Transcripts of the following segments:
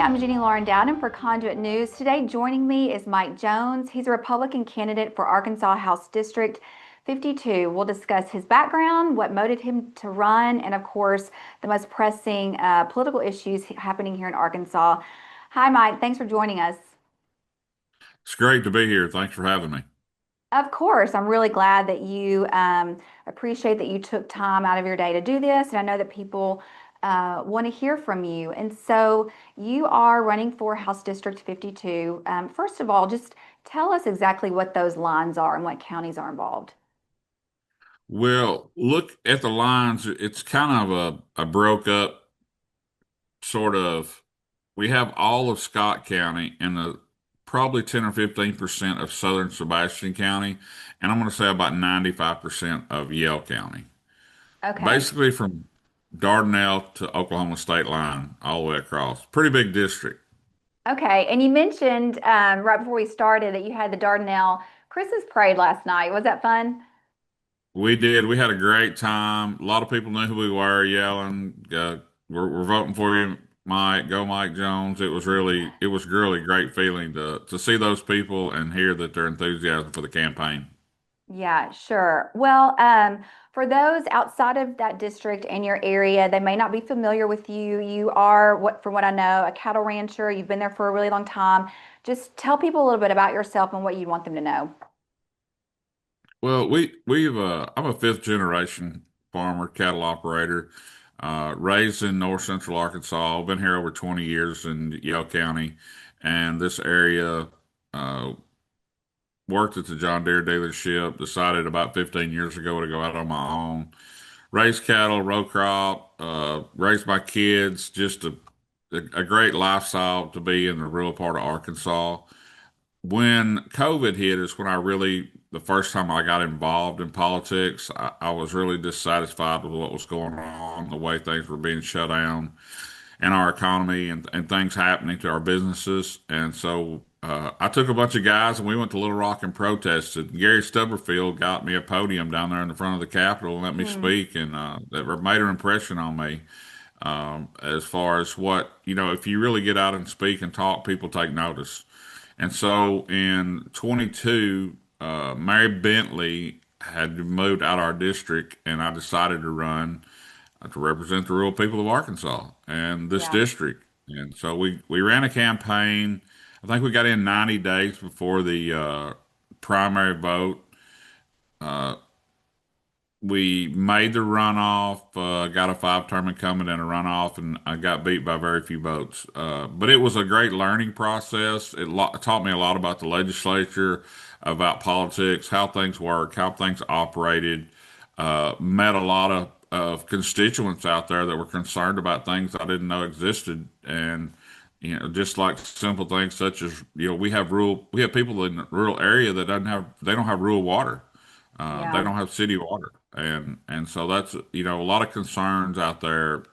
I'm Jenny Lauren Dowden for Conduit News. Today, joining me is Mike Jones. He's a Republican candidate for Arkansas House District 52. We'll discuss his background, what motivated him to run, and of course, the most pressing political issues happening here in Arkansas. Hi, Mike. Thanks for joining us. It's great to be here. Thanks for having me. Of course, I'm really glad that you appreciate that you took time out of your day to do this. And I know that people want to hear from you. And so you are running for House District 52. First of all, just tell us exactly what those lines are and what counties are involved. Well, look at the lines. It's kind of a broke up sort of. We have all of Scott County and the probably 10 or 15% of southern Sebastian County, and I'm going to say about 95% of Yell County. Okay. Basically from Dardanelle to Oklahoma state line, all the way across. Pretty big district. Okay. And you mentioned right before we started that you had the Dardanelle Christmas parade last night. Was that fun? We did. We had a great time. A lot of people knew who we were, yelling, we're voting for you, Mike. Go, Mike Jones." It was really great feeling to see those people and hear that their enthusiasm for the campaign. Yeah, sure. Well, for those outside of that district and your area, they may not be familiar with you. You are, from what I know, a cattle rancher. You've been there for a really long time. Just tell people a little bit about yourself and what you want them to know. Well, I'm a fifth generation farmer, cattle operator, raised in north central Arkansas. I've been here over 20 years in Yell County, and this area. Uh, Worked at the John Deere dealership, decided about 15 years ago to go out on my own, raise cattle, row crop, raise my kids, just a great lifestyle to be in the rural part of Arkansas. When COVID hit is when the first time I got involved in politics, I was really dissatisfied with what was going on, the way things were being shut down in our economy and things happening to our businesses. And so I took a bunch of guys and we went to Little Rock and protested. Gary Stubberfield got me a podium down there in the front of the Capitol and let me Hmm. speak, and that made an impression on me. As far as if you really get out and speak and talk, people take notice. And so in 22, Mary Bentley had moved out of our district, and I decided to run to represent the rural people of Arkansas and this Yeah. district. And so we ran a campaign. I think we got in 90 days before the primary vote. Uh, we made the runoff, got a five-term incumbent in a runoff, and I got beat by very few votes. But it was a great learning process. It taught me a lot about the legislature, about politics, how things work, how things operated. Met a lot of constituents out there that were concerned about things I didn't know existed, and just like simple things such as we have people in the rural area that they don't have rural water. They Yeah. don't have city water, and so that's a lot of concerns out there.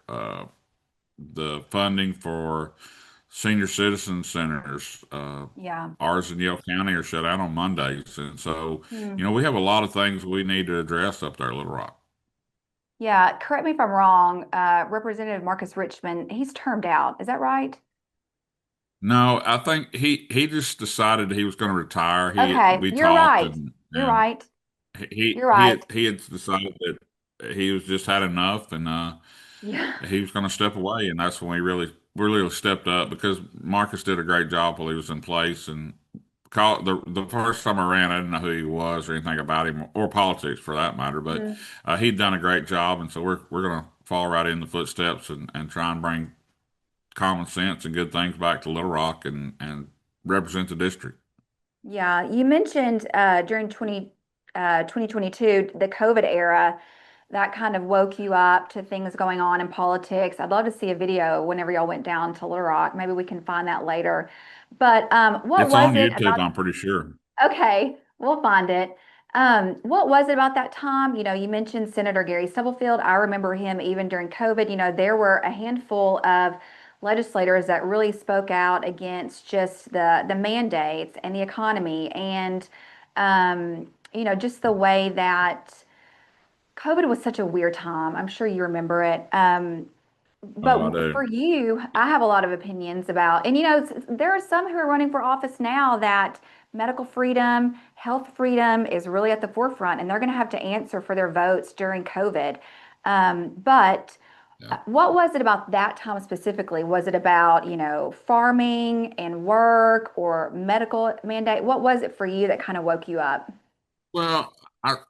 The funding for senior citizen centers, Yeah. ours in Yale County, are shut down on Mondays, and so Hmm. we have a lot of things we need to address up there, at Little Rock. Yeah. Correct me if I'm wrong. Representative Marcus Richmond, he's termed out. Is that right? No, I think he just decided he was going to retire. Okay. We You're talked, right. and You're right. he You're he right. had, he had decided that he was just had enough, and Yeah. he was going to step away, and that's when we really stepped up because Marcus did a great job while he was in place. And the first time I ran, I didn't know who he was or anything about him or politics for that matter, but Mhm. he'd done a great job, and so we're going to fall right in the footsteps and try and bring common sense and good things back to Little Rock and represent the district. Yeah, you mentioned during 2022, the COVID era, that kind of woke you up to things going on in politics. I'd love to see a video whenever y'all went down to Little Rock. Maybe we can find that later. But what It's was on it YouTube, about? I'm pretty sure. Okay, we'll find it. What was it about that time? You know, you mentioned Senator Gary Stubblefield. I remember him even during COVID. You know, there were a handful of legislators that really spoke out against just the mandates and the economy and just the way that COVID was such a weird time. I'm sure you remember it. Oh, I But do. for you, I have a lot of opinions about, and there are some who are running for office now that medical freedom, health freedom is really at the forefront, and they're going to have to answer for their votes during COVID. But Yeah. what was it about that time specifically? Was it about, farming and work or medical mandate? What was it for you that kind of woke you up? Well,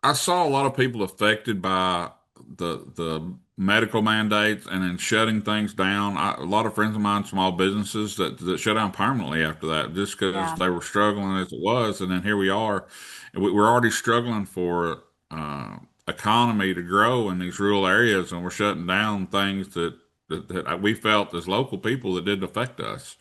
I saw a lot of people affected by the medical mandates and then shutting things down. A lot of friends of mine, small businesses that shut down permanently after that, just because Yeah, they were struggling as it was. And then here we are, and we're already struggling for economy to grow in these rural areas, and we're shutting down things that we felt as local people that didn't affect us.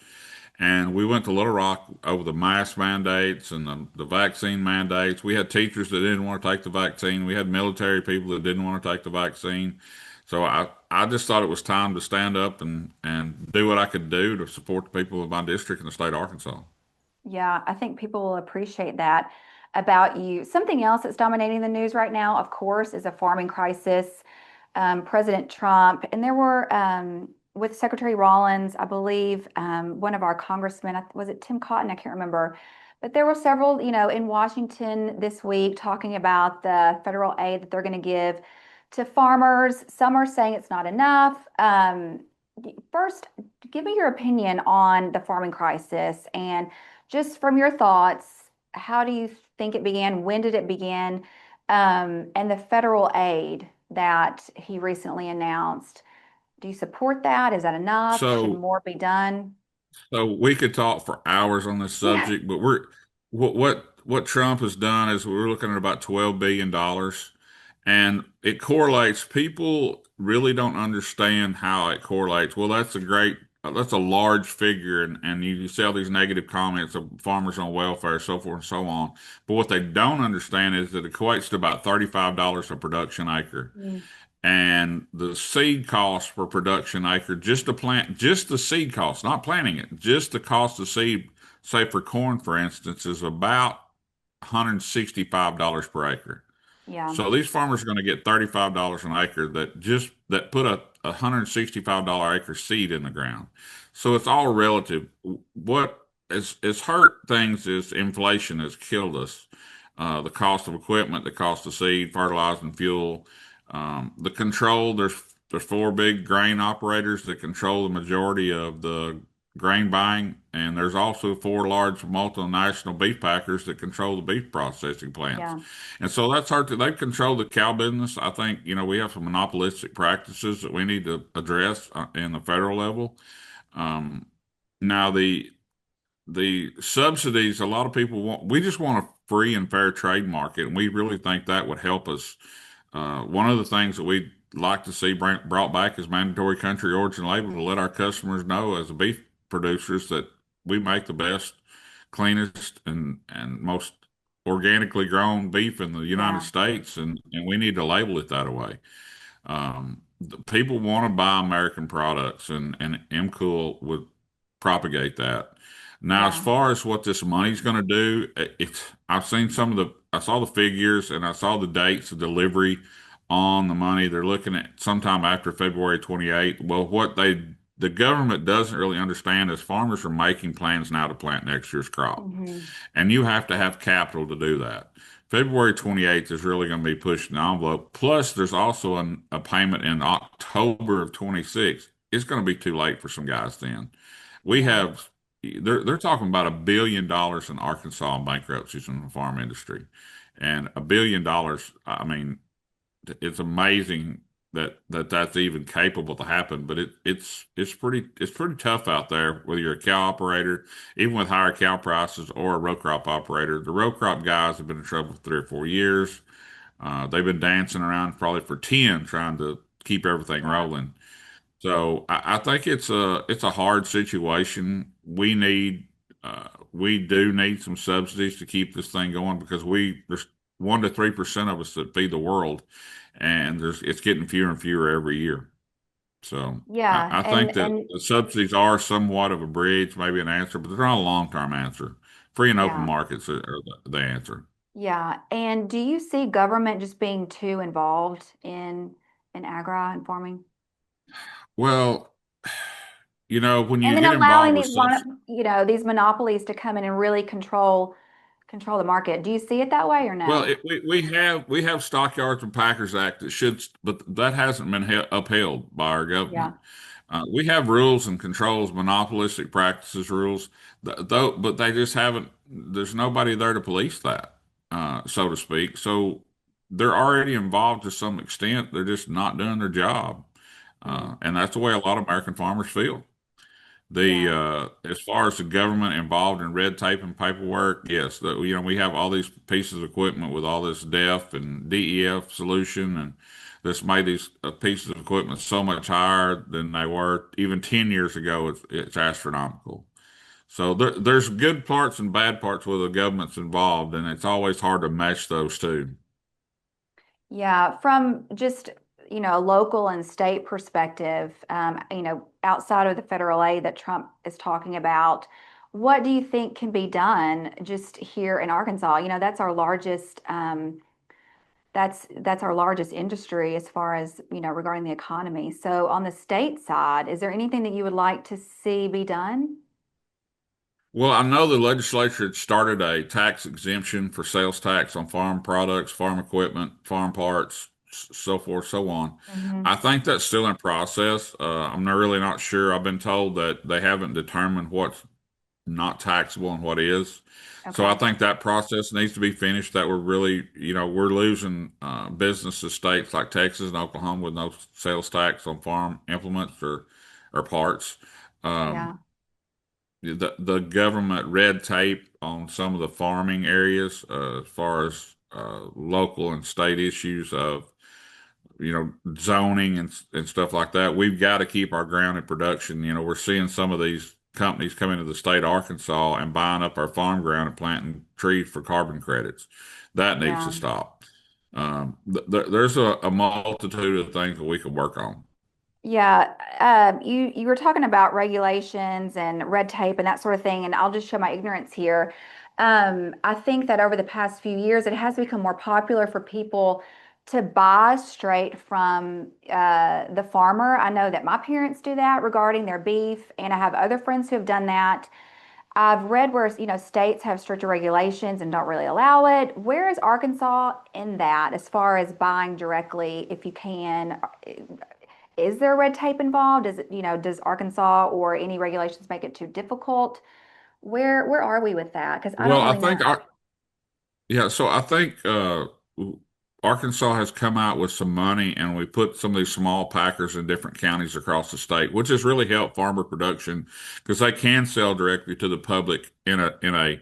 And we went to Little Rock over the mask mandates and the vaccine mandates. We had teachers that didn't want to take the vaccine. We had military people that didn't want to take the vaccine. So I just thought it was time to stand up and do what I could do to support the people of my district in the state of Arkansas. yeah, I think people will appreciate that about you. Something else that's dominating the news right now, of course, is a farming crisis. President Trump, and there were with Secretary Rollins, I believe, one of our congressmen, was it Tim Cotton? I can't remember. But there were several, in Washington this week talking about the federal aid that they're going to give to farmers. Some are saying it's not enough. First, give me your opinion on the farming crisis and just from your thoughts, how do you think it began? When did it begin? And the federal aid that he recently announced. Do you support that? Is that enough? Should So more be done? So we could talk for hours on this Yeah. subject, but what Trump has done is we're looking at about $12 billion, and it correlates. People really don't understand how it correlates. Well, that's a large figure, and you see all these negative comments of farmers on welfare, so forth and so on. But what they don't understand is that it equates to about $35 a production acre. Mm, And the seed cost per production acre, just to plant, just the seed cost, not planting it, just the cost of seed, say for corn, for instance, is about $165 per acre. yeah. So these farmers are going to get $35 an acre that put a $165 acre seed in the ground. So it's all relative. What has hurt things is inflation has killed us. The cost of equipment, the cost of seed, fertilizer, and fuel. The control, there's four big grain operators that control the majority of the grain buying, and there's also four large multinational beef packers that control the beef processing plants. Yeah. And so that's hard to, they've controlled the cow business. I think, we have some monopolistic practices that we need to address in the federal level. Um, Now the subsidies, a lot of people we just want a free and fair trade market, and we really think that would help us. One of the things that we'd like to see brought back is mandatory country origin label to let our customers know as beef producers that we make the best, cleanest, and most organically grown beef in the United Yeah. States, and we need to label it that way. The people want to buy American products, and MCool would propagate that. Now, as Yeah. far as what this money's going to do, I've seen I saw the figures and I saw the dates of delivery on the money. They're looking at sometime after February 28th. Well, the government doesn't really understand is farmers are making plans now to plant next year's crop, Hmm. and you have to have capital to do that. February 28th is really going to be pushing the envelope. Plus, there's also a payment in October of 26. It's going to be too late for some guys then. We Yeah. have, they're talking about $1 billion in Arkansas bankruptcies in the farm industry. And $1 billion, I mean, it's amazing that's even capable to happen. But it's pretty tough out there, whether you're a cow operator, even with higher cow prices, or a row crop operator. The row crop guys have been in trouble for 3 or 4 years. They've been dancing around probably for 10, trying to keep everything Yeah. rolling. So I think it's a hard situation. We do need some subsidies to keep this thing going, because there's 1 to 3% of us that feed the world, and it's getting fewer and fewer every year. So Yeah. I And think that and the subsidies are somewhat of a bridge, maybe an answer, but they're not a long-term answer. Free and open yeah. markets are the answer. Yeah. And do you see government just being too involved in agri and farming? Well, when And you then get allowing involved with these, such, these monopolies to come in and really control the market. Do you see it that way or well, no? we have Stockyards and Packers Act that should, but that hasn't been upheld by our Yeah, government. We have rules and controls, monopolistic practices rules, though, but they just haven't. There's nobody there to police that, so to speak. So they're already involved to some extent. They're just not doing their job, mm, and that's the way a lot of American farmers feel. The yeah, As far as the government involved in red tape and paperwork, yes, we have all these pieces of equipment with all this DEF and DEF solution, and this made these pieces of equipment so much higher than they were even 10 years ago. It's astronomical. So there's good parts and bad parts where the government's involved, and it's always hard to mesh those two. yeah. From just, a local and state perspective, outside of the federal aid that Trump is talking about, what do you think can be done just here in Arkansas? That's our largest, that's our largest industry as far as, regarding the economy. So on the state side, is there anything that you would like to see be done? Well, I know the legislature had started a tax exemption for sales tax on farm products, farm equipment, farm parts, so forth, so on. Hmm. I think that's still in process. I'm not really not sure. I've been told that they haven't determined what's not taxable and what is. So I Okay. think that process needs to be finished. That we're really, we're losing business to states like Texas and Oklahoma with no sales tax on farm implements or parts. Um, Yeah. the government red tape on some of the farming areas, as far as local and state issues of zoning and stuff like that. We've got to keep our ground in production. We're seeing some of these companies come into the state of Arkansas and buying up our farm ground and planting trees for carbon credits. That needs to Yeah. stop. There's a multitude of things that we could work on. Yeah, you were talking about regulations and red tape and that sort of thing, and I'll just show my ignorance here. I think that over the past few years, it has become more popular for people to buy straight from the farmer. I know that my parents do that regarding their beef, and I have other friends who have done that. I've read where, states have stricter regulations and don't really allow it. Where is Arkansas in that as far as buying directly if you can? Is there red tape involved? Does Arkansas or any regulations make it too difficult? Where are we with that? Because I Well, don't really know. yeah, so I think Arkansas has come out with some money, and we put some of these small packers in different counties across the state, which has really helped farmer production because they can sell directly to the public in a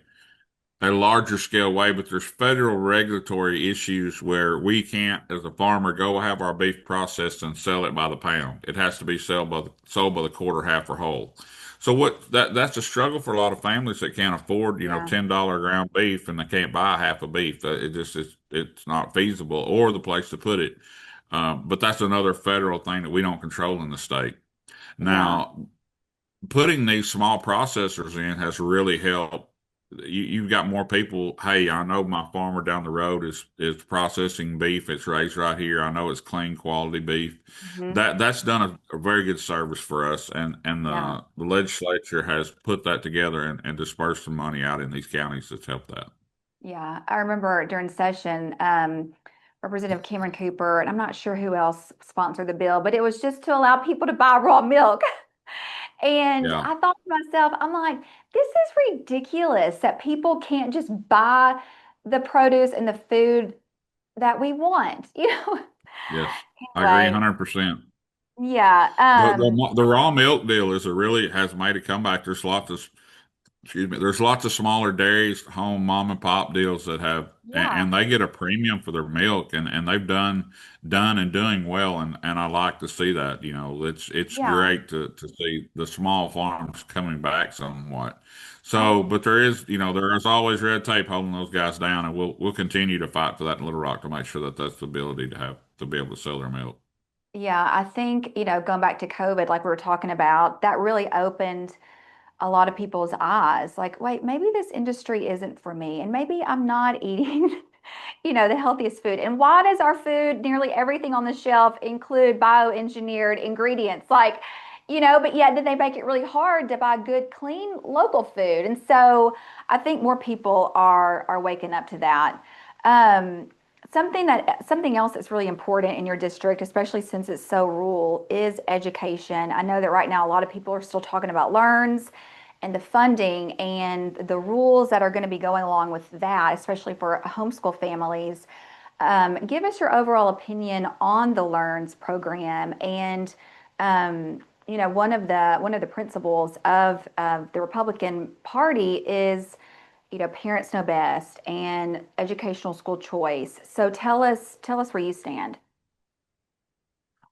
larger scale way, but there's federal regulatory issues where we can't, as a farmer, go have our beef processed and sell it by the pound. It has to be sold by the quarter, half, or whole. So that's a struggle for a lot of families that can't afford, Yeah, $10 ground beef and they can't buy half a beef. It's not feasible or the place to put it. But that's another federal thing that we don't control in the state. yeah, Now, putting these small processors in has really helped. You've got more people. Hey, I know my farmer down the road is processing beef. It's raised right here. I know it's clean quality beef. hmm, That's done a very good service for us, and yeah, the legislature has put that together and dispersed some money out in these counties that's helped that. yeah. I remember during session, Representative Cameron Cooper, and I'm not sure who else sponsored the bill, but it was just to allow people to buy raw milk. And Yeah. I thought to myself, I'm like, this is ridiculous that people can't just buy the produce and the food that we want, Yes, I agree Anyway, 100%. yeah, The raw milk deal has made a comeback. There's lots of smaller dairies, home mom and pop deals that have, yeah, and they get a premium for their milk, and they've done and doing well, and I like to see that. It's yeah. great to see the small farms coming back somewhat. I So, but there is always red tape holding those guys down, and we'll continue to fight for that in Little Rock to make sure that that's the ability to be able to sell their milk. yeah, I think, going back to COVID, like we were talking about, that really opened a lot of people's eyes. Like, wait, maybe this industry isn't for me, and maybe I'm not eating. the healthiest food. And why does our food, nearly everything on the shelf, include bioengineered ingredients? But yet did they make it really hard to buy good, clean, local food? And so I think more people are waking up to that. Um, something else that's really important in your district, especially since it's so rural, is education. I know that right now a lot of people are still talking about learns and the funding and the rules that are going to be going along with that, especially for homeschool families. Give us your overall opinion on the Learns program, and one of the principles of the Republican Party is, parents know best and educational school choice. So tell us where you stand.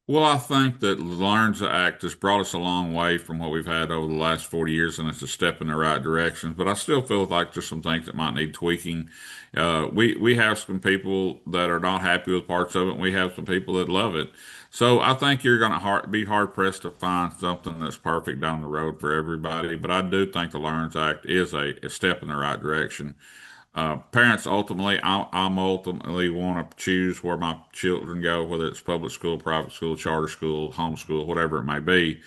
Well, I think that the Learns Act has brought us a long way from what we've had over the last 40 years, and it's a step in the right direction. But I still feel like there's some things that might need tweaking. We have some people that are not happy with parts of it, and we have some people that love it. So I think you're going to be hard pressed to find something that's perfect down the road for everybody. But I do think the Learns Act is a step in the right direction. Parents ultimately, I'm ultimately want to choose where my children go, whether it's public school, private school, charter school, homeschool, whatever it may be.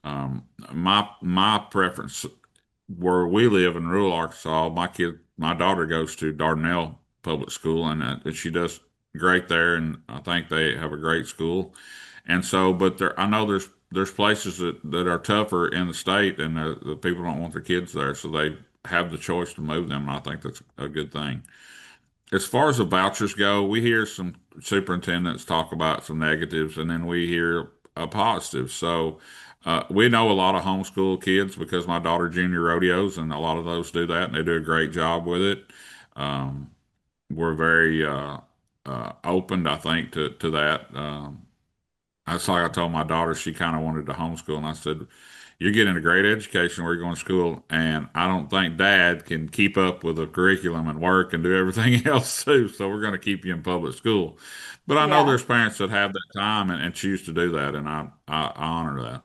My preference where we live in rural Arkansas, my daughter goes to Dardanelle Public School, and she does great there, and I think they have a great school. And so, but I know there's places that are tougher in the state, and the people don't want their kids there, so they have the choice to move them. And I think that's a good thing. As far as the vouchers go, we hear some superintendents talk about some negatives, and then we hear a positive. So we know a lot of homeschool kids because my daughter junior rodeos, and a lot of those do that, and they do a great job with it. Um, we're very opened, I think, to that. That's like I told my daughter, she kind of wanted to homeschool, and I said, "You're getting a great education where you're going to school, and I don't think Dad can keep up with the curriculum and work and do everything else too. So we're going to keep you in public school." But I know Yeah. there's parents that have that time and choose to do that, and I honor that.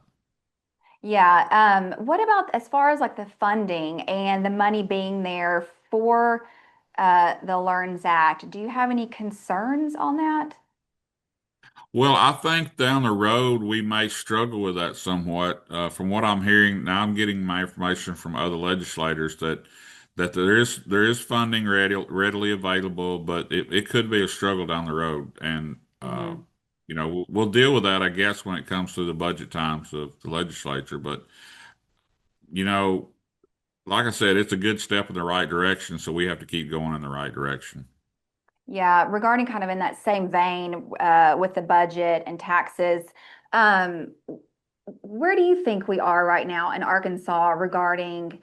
Yeah. What about as far as like the funding and the money being there for the Learns Act? Do you have any concerns on that? Well, I think down the road we may struggle with that somewhat. From what I'm hearing now, I'm getting my information from other legislators that there is funding readily available, but it could be a struggle down the road. And Hmm. we'll deal with that, I guess, when it comes to the budget times of the legislature. But you know, like I said, it's a good step in the right direction, so we have to keep going in the right direction. Yeah, regarding kind of in that same vein with the budget and taxes, um, where do you think we are right now in Arkansas regarding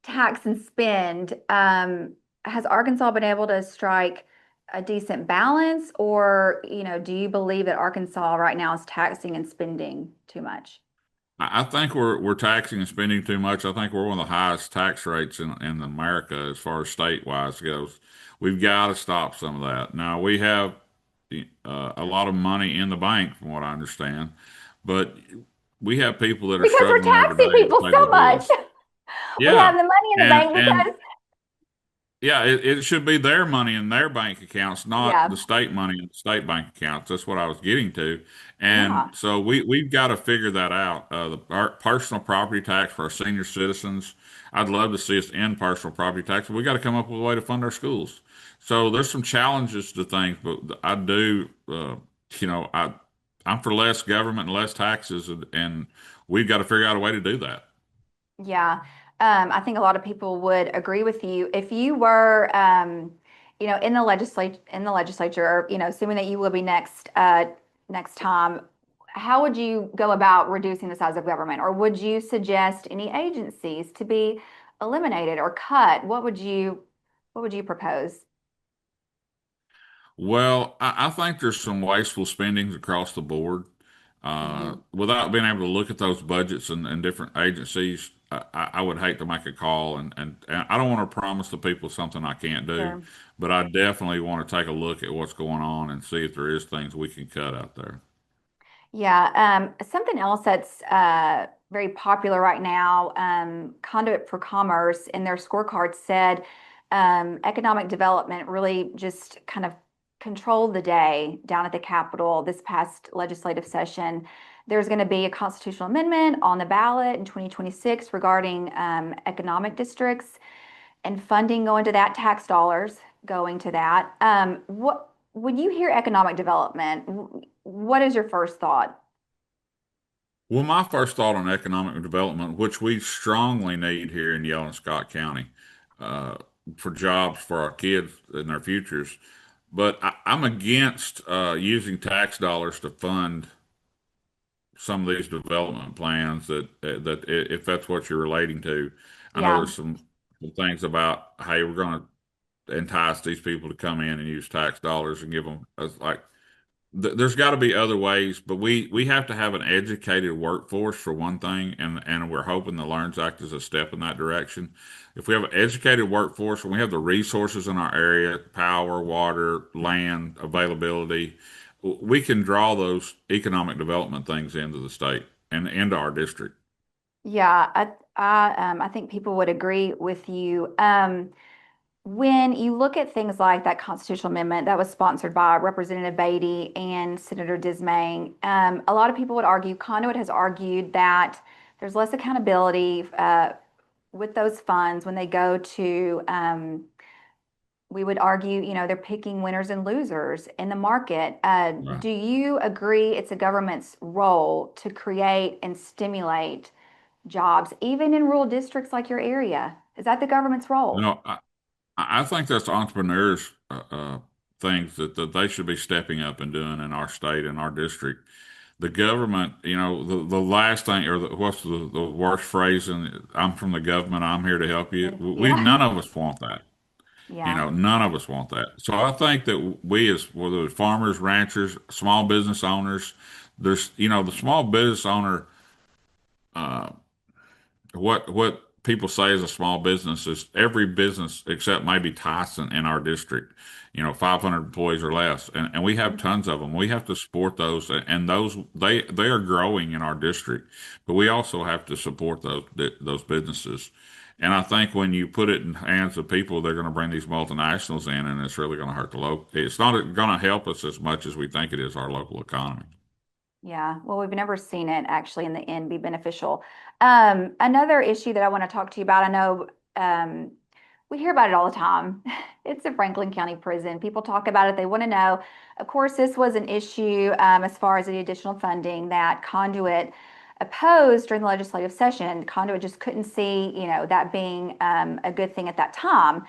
tax and spend? Has Arkansas been able to strike a decent balance, or, do you believe that Arkansas right now is taxing and spending too much? I think we're taxing and spending too much. I think we're one of the highest tax rates in America as far as state-wise goes. We've got to stop some of that. Now we have a lot of money in the bank, from what I understand, but we have people that are Because we're struggling every taxing day to people pay so their much. bills. We have Yeah, the money in the and bank and because, yeah, it should be their money in their bank accounts, not yeah, the state money in the state bank accounts. That's what I was getting to. And yeah. so we've got to figure that out. Our personal property tax for our senior citizens, I'd love to see us end personal property tax, but we got to come up with a way to fund our schools. So there's some challenges to things, but I do, you know, I I'm for less government and less taxes, and we've got to figure out a way to do that. Yeah, I think a lot of people would agree with you. If you were, in the legislature, or, assuming that you will be next time, how would you go about reducing the size of government, or would you suggest any agencies to be eliminated or cut? What would you propose? Well, I think there's some wasteful spendings across the board. Hmm. Without being able to look at those budgets and different agencies, I would hate to make a call, and I don't want to promise the people something I can't do, Sure. but I definitely want to take a look at what's going on and see if there is things we can cut out there. Yeah, something else that's very popular right now, Conduit for Commerce in their scorecard said Economic development really just kind of controlled the day down at the Capitol this past legislative session. There's going to be a constitutional amendment on the ballot in 2026 regarding economic districts and funding going to that, tax dollars going to that. What when you hear economic development, what is your first thought? Well, my first thought on economic development, which we strongly need here in Yell and Scott County, uh, for jobs for our kids and their futures, but I'm against using tax dollars to fund some of these development plans if that's what you're relating to. I know Yeah. there's some things about, hey, we're going to entice these people to come in and use tax dollars and give them like there's got to be other ways, but we have to have an educated workforce for one thing, and we're hoping the Learns Act is a step in that direction. If we have an educated workforce and we have the resources in our area, power, water, land availability, we can draw those economic development things into the state and into our district. Yeah, I think people would agree with you. When you look at things like that constitutional amendment that was sponsored by Representative Beatty and Senator Dismayne, a lot of people would argue, Conduit has argued that there's less accountability with those funds when they go to, we would argue, they're picking winners and losers in the market. Right. Do you agree it's a government's role to create and stimulate jobs, even in rural districts like your area? Is that the government's You role? know, I think that's entrepreneurs things that they should be stepping up and doing in our state and our district. The government, the last thing, or what's the worst phrase? And I'm from the government. I'm here to help you. We Yeah, none of us want that. yeah. None of us want that. So I think that we, as whether it's farmers, ranchers, small business owners, the small business owner. Uh, what people say is a small business is every business except maybe Tyson in our district, 500 employees or less, and we have tons of them. We have to support those, and those they are growing in our district, but we also have to support those businesses. And I think when you put it in hands of people, they're going to bring these multinationals in, and it's really going to hurt the local. It's not going to help us as much as we think it is our local economy. Yeah, well, we've never seen it actually in the end be beneficial. Another issue that I want to talk to you about, I know we hear about it all the time. It's a Franklin County prison. People talk about it, they want to know. Of course, this was an issue as far as the additional funding that Conduit opposed during the legislative session. Conduit just couldn't see, that being a good thing at that time.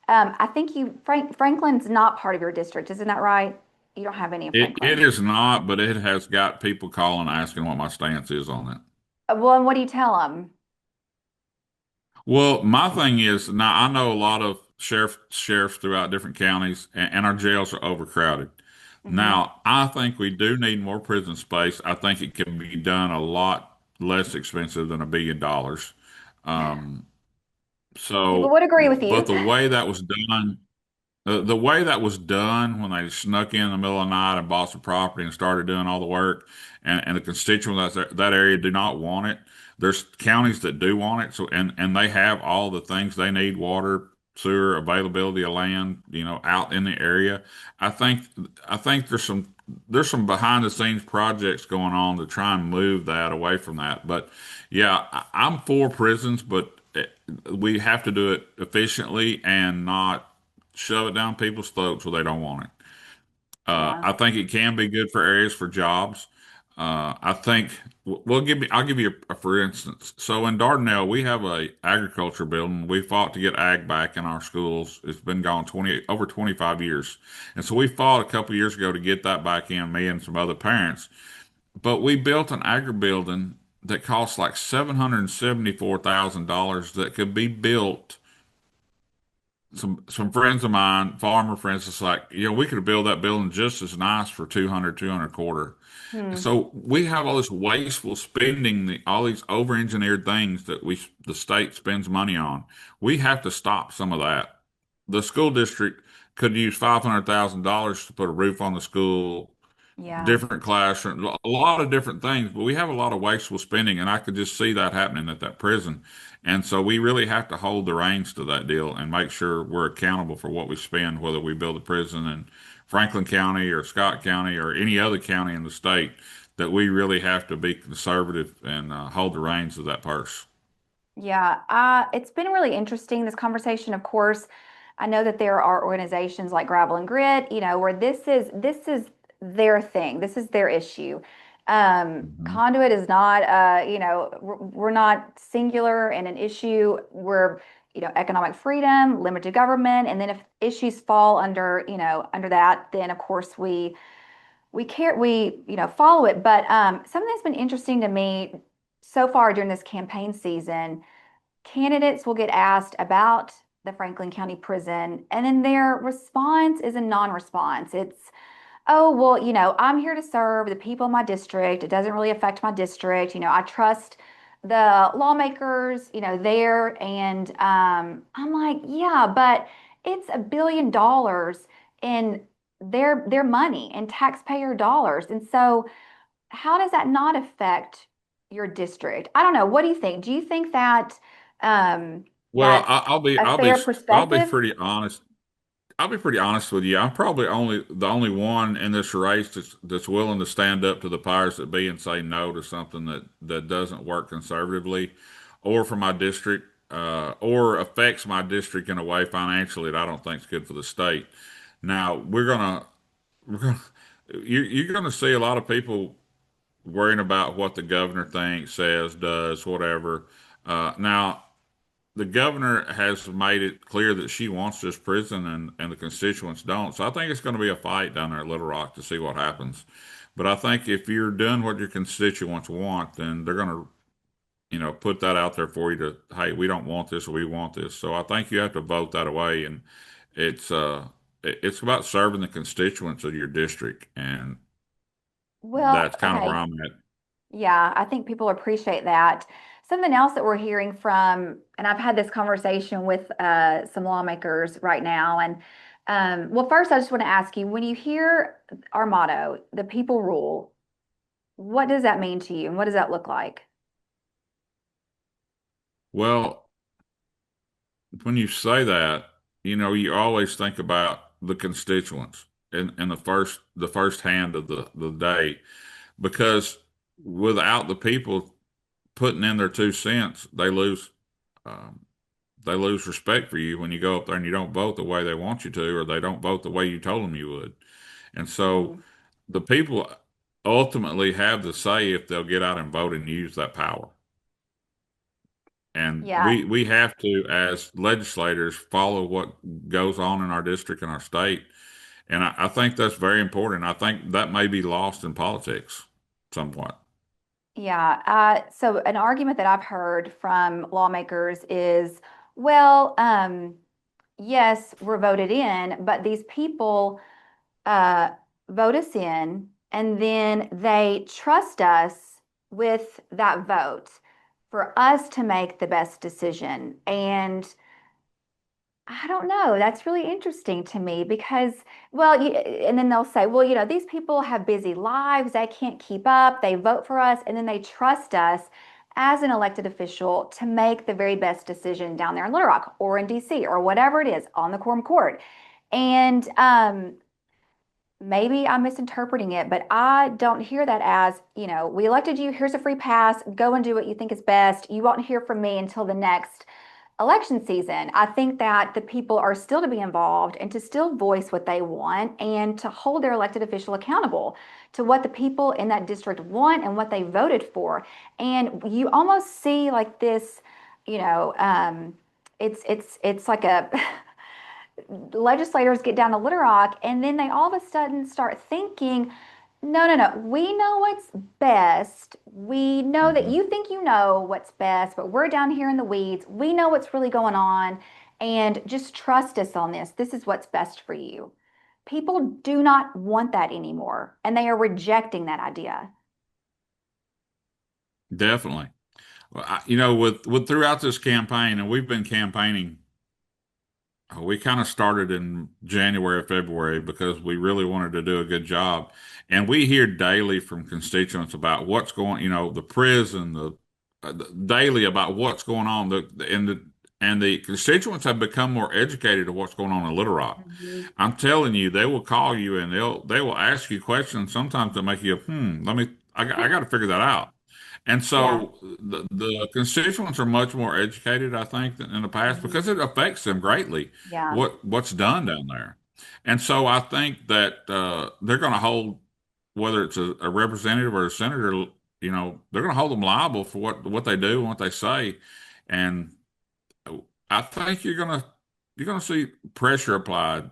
I think Franklin's not part of your district, isn't that right? You don't have any in It Franklin. is not, but it has got people calling asking what my stance is on it. Well, and what do you tell them? Well, my thing is now I know a lot of sheriffs throughout different counties, and our jails are overcrowded. Hmm. Now, I think we do need more prison space. I think it can be done a lot less expensive than $1 billion. Um, People so, would agree with but you. the way that was done the way that was done when they snuck in the middle of the night and bought some property and started doing all the work, and the constituents that area do not want it. There's counties that do want it, so and they have all the things they need: water, sewer, availability of land, out in the area. I think I think there's some behind the scenes projects going on to try and move that away from that. But yeah, I'm for prisons, but we have to do it efficiently and not shove it down people's throats where they don't want it. Yeah. I think it can be good for areas for jobs. I think I'll give you for instance. So in Dardanelle, we have a agriculture building. We fought to get ag back in our schools. It's been gone over 25 years. And so we fought a couple years ago to get that back in, me and some other parents. But we built an agri building that cost like $774,000 that could be built some friends of mine, farmer friends, it's like, we could build that building just as nice for 200 quarter. Hmm. So we have all this wasteful spending, all these over-engineered things that the state spends money on. We have to stop some of that. The school district could use $500,000 to put a roof on the school, Yeah. different classrooms, a lot of different things, but we have a lot of wasteful spending, and I could just see that happening at that prison. And so we really have to hold the reins to that deal and make sure we're accountable for what we spend, whether we build a prison in Franklin County or Scott County or any other county in the state, that we really have to be conservative and hold the reins of that purse. Yeah, it's been really interesting, this conversation. Of course, I know that there are organizations like Gravel and Grit, where this is their thing. This is their issue. Mhm. Conduit is not, we're not singular in an issue. We're, economic freedom, limited government, and then if issues fall under, under that, then of course we care, follow it. But something that's been interesting to me so far during this campaign season, candidates will get asked about the Franklin County Prison, and then their response is a non-response. It's, oh, well, I'm here to serve the people in my district. It doesn't really affect my district. I trust the lawmakers, there. And I'm like, yeah, but it's $1 billion in their money and taxpayer dollars. And so how does that not affect your district? I don't know. What do you think? Do you think that Well, that's a fair I'll be perspective? pretty honest. I'll be pretty honest with you. I'm probably the only one in this race that's willing to stand up to the powers that be and say no to something that doesn't work conservatively, or for my district, or affects my district in a way financially that I don't think is good for the state. Now we're gonna you're gonna see a lot of people worrying about what the governor thinks, says, does, whatever. Now the governor has made it clear that she wants this prison and the constituents don't. So I think it's going to be a fight down there at Little Rock to see what happens. But I think if you're doing what your constituents want, then they're going to, put that out there for you to, hey, we don't want this or we want this. So I think you have to vote that away. And it's it's about serving the constituents of your district. And Well, that's kind of where okay. I'm at. Yeah, I think people appreciate that. Something else that we're hearing from, and I've had this conversation with some lawmakers right now. And well, first, I just want to ask you, when you hear our motto, the people rule, what does that mean to you? And what does that look like? Well, when you say that, you always think about the constituents in the first hand of the day, because without the people putting in their 2 cents, um, they lose respect for you when you go up there and you don't vote the way they want you to, or they don't vote the way you told them you would. And so Mhm. the people ultimately have the say if they'll get out and vote and use that power. And Yeah, we have to, as legislators, follow what goes on in our district and our state. And I think that's very important. I think that may be lost in politics somewhat. yeah. So an argument that I've heard from lawmakers is, well, yes, we're voted in, but these people uh, vote us in, and then they trust us with that vote for us to make the best decision. And I don't know. That's really interesting to me because, well, and then they'll say, well, these people have busy lives. They can't keep up. They vote for us, and then they trust us as an elected official to make the very best decision down there in Little Rock or in DC or whatever it is on the quorum court. And maybe I'm misinterpreting it, but I don't hear that as, we elected you, here's a free pass, go and do what you think is best. You won't hear from me until the next election season. I think that the people are still to be involved and to still voice what they want and to hold their elected official accountable to what the people in that district want and what they voted for. And you almost see like this, you know, um, it's like a legislators get down to Little Rock and then they all of a sudden start thinking, no, no, no, we know what's best. We know that Mhm. you think you know what's best, but we're down here in the weeds. We know what's really going on, and just trust us on this. This is what's best for you. People do not want that anymore, and they are rejecting that idea. Definitely. Well, with throughout this campaign, and we've been campaigning We kind of started in January or February because we really wanted to do a good job. And we hear daily from constituents about what's going, the prison, daily about what's going on. And the constituents have become more educated of what's going on in Little Rock. Mhm. I'm telling you, they will call you and they will ask you questions sometimes to make you, I got to figure that out. And Yeah. so the constituents are much more educated, I think, than in the past Mhm. because it affects them greatly Yeah. what's done down there. And so I think that they're going to hold, whether it's a representative or a senator, they're going to hold them liable for what they do and what they say. And I think you're gonna see pressure applied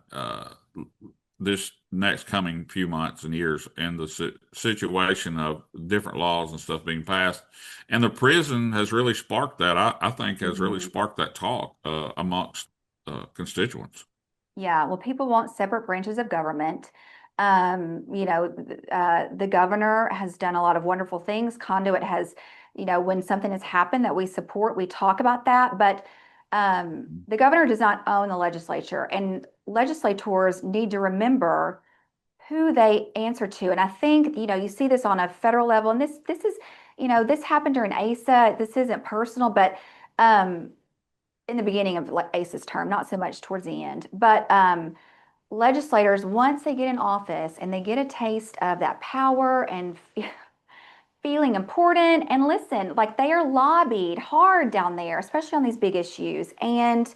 this next coming few months and years in the situation of different laws and stuff being passed. And the prison has really sparked that. I think has really Mhm. sparked that talk amongst constituents. Yeah, well, people want separate branches of government. The governor has done a lot of wonderful things. Conduit has, when something has happened that we support, we talk about that. But the governor does not own the legislature, and legislators need to remember who they answer to. And I think, you see this on a federal level, and this is, this happened during ASA. This isn't personal, but um, in the beginning of like ASA's term, not so much towards the end. But legislators, once they get in office and they get a taste of that power and feeling important, and listen, like they are lobbied hard down there, especially on these big issues. And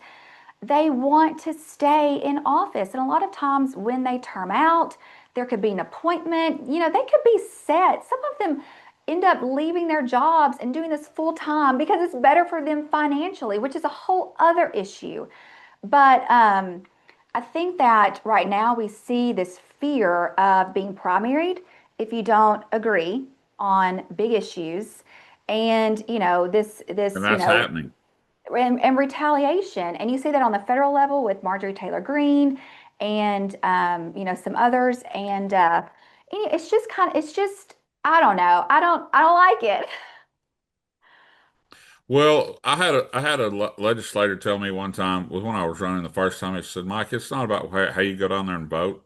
they want to stay in office. And a lot of times when they term out, there could be an appointment, they could be set. Some of them end up leaving their jobs and doing this full time because it's better for them financially, which is a whole other issue. But I think that right now we see this fear of being primaried if you don't agree on big issues. And And that's happening. and retaliation. And you see that on the federal level with Marjorie Taylor Greene and some others. And it's just I don't know. I don't like it. Well, I had a legislator tell me one time was when I was running the first time. He said, "Mike, it's not about how you go down there and vote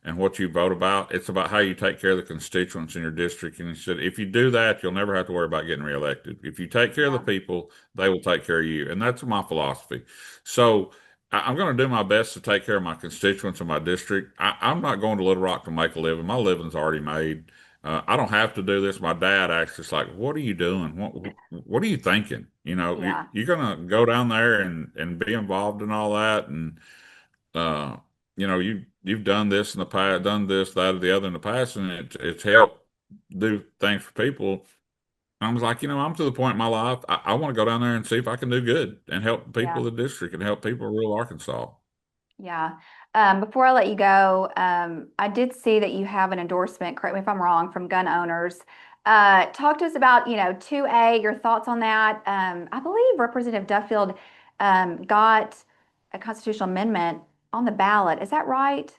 and what you vote about. It's about how you take care of the constituents in your district." And he said, "If you do that, you'll never have to worry about getting reelected. If you take care of the Yeah, people, they will take care of you." And that's my philosophy. So I'm going to do my best to take care of my constituents in my district. I'm not going to Little Rock to make a living. My living's already made. I don't have to do this. My dad actually is like, "What are you doing? What are you thinking? yeah, You're gonna go down there and be involved in all that, and uh, you've done this in the past, done this, that, or the other in the past, and it's helped do things for people." I was like, I'm to the point in my life. I want to go down there and see if I can do good and help the people yeah. of the district and help people of rural Arkansas. Yeah. Before I let you go, I did see that you have an endorsement, correct me if I'm wrong, from gun owners. Talk to us about, 2A, your thoughts on that. I believe Representative Duffield got a constitutional amendment on the ballot. Is that right?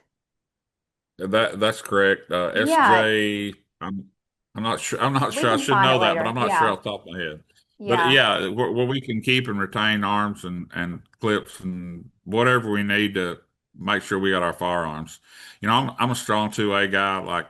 That's correct. Yeah, SJ, I'm not sure. I'm not we sure. I can should find it know that, but later. I'm not sure Yeah, off the top of my head. But yeah, yeah, where we can keep and retain arms and clips and whatever we need to make sure we got our firearms. I'm a strong 2A guy. Like,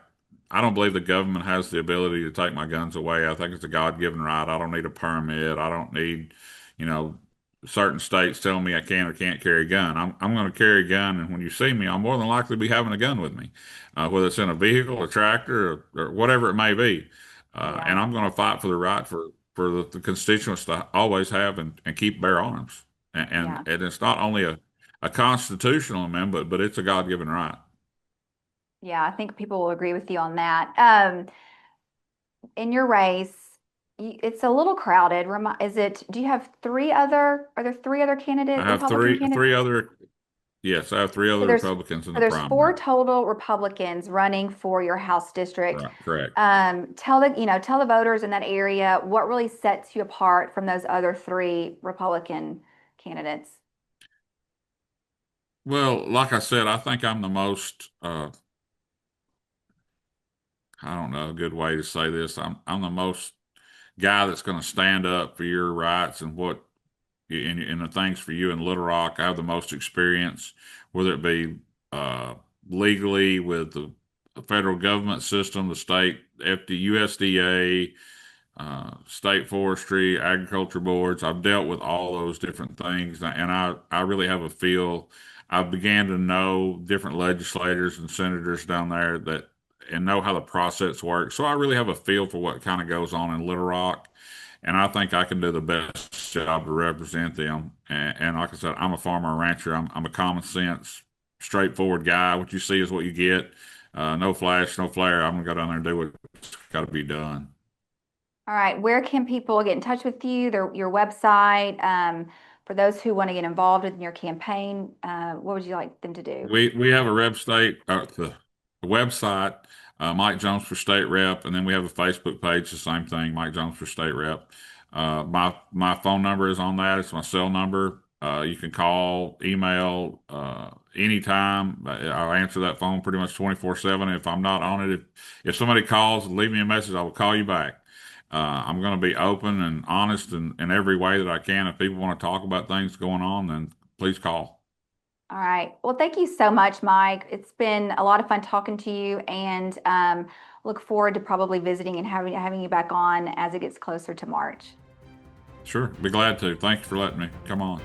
I don't believe the government has the ability to take my guns away. I think it's a God-given right. I don't need a permit. I don't need, you know, certain states telling me I can or can't carry a gun. I'm going to carry a gun, and when you see me, I'm more than likely to be having a gun with me, whether it's in a vehicle, a tractor, or whatever it may be. And yeah, I'm going to fight for the right for the constituents to always have and keep bear arms. yeah, And it's not only a constitutional amendment, but it's a God-given right. yeah. I think people will agree with you on that. In your race, it's a little crowded. Do you have are there three other I have Republican three candidates? other, yes, I have three So other Republicans in so the there's four primary. total Republicans running for your House district. Right, correct. Tell the voters in that area what really sets you apart from those other three Republican candidates. Well, like I said, I think I'm the most, I don't know, a good way to say this. I'm the most guy that's going to stand up for your rights and what in the things for you in Little Rock. I have the most experience, whether it be legally with the federal government system, the state USDA, state forestry, agriculture boards. I've dealt with all those different things, and I really have a feel. I began to know different legislators and senators down there that and know how the process works. So I really have a feel for what kind of goes on in Little Rock, and I think I can do the best job to represent them. And like I said, I'm a farmer and rancher. I'm a common sense, straightforward guy. What you see is what you get. No flash, no flare. I'm gonna go down there and do what's got to be done. All right, where can people get in touch with you? Your website, for those who want to get involved in your campaign, what would you like them to do? We have a website, Mike Jones for State Rep, and then we have a Facebook page, the same thing, Mike Jones for State Rep. My phone number is on that. It's my cell number. You can call, email, anytime. I'll answer that phone pretty much 24/7. If I'm not on it, if somebody calls, leave me a message, I will call you back. I'm going to be open and honest in every way that I can. If people want to talk about things going on, then please call. All right. Well, thank you so much, Mike. It's been a lot of fun talking to you, and look forward to probably visiting and having you back on as it gets closer to March. Sure, be glad to. Thank you for letting me come on.